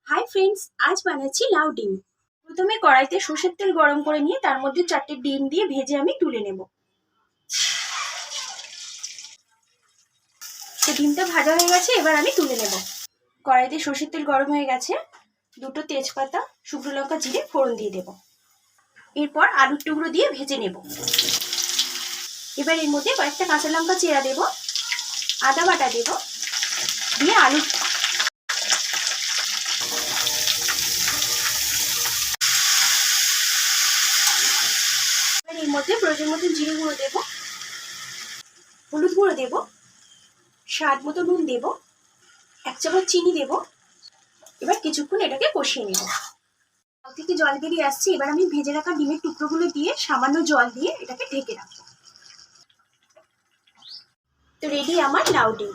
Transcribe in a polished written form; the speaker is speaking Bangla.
হাই ফ্রেন্ডস, আজ বানাচ্ছি লাউ ডিম। প্রথমে কড়াইতে সর্ষের তেল গরম করে নিয়ে তার মধ্যে 4টে ডিম দিয়ে ভেজে আমি তুলে নেব। তো ডিমটা ভাজা হয়ে গেছে, এবার আমি তুলে নেব। কড়াইতে সর্ষের তেল গরম হয়ে গেছে, 2টো তেজপাতা, শুকনো লঙ্কা, জিরে ফোড়ন দিয়ে দেব। এরপর আলুর টুকরো দিয়ে ভেজে নেব। এবার এর মধ্যে কয়েকটা কাঁচা লঙ্কা চেরা দেব, আদা বাটা দেব, দিয়ে আলু এর মধ্যে প্রয়োজন মতো জিরে গুঁড়ো দেব, হলুদ গুঁড়ো দেব, স্বাদ মতো নুন দেব, 1 চামচ চিনি দেব। এবার কিছুক্ষণ এটাকে কষিয়ে নেব। থেকে জল বেরিয়ে আসছে, এবার আমি ভেজে রাখা ডিমের টুকরোগুলো দিয়ে সামান্য জল দিয়ে এটাকে ঢেকে রাখবো। তো রেডি আমার লাউ ডিম।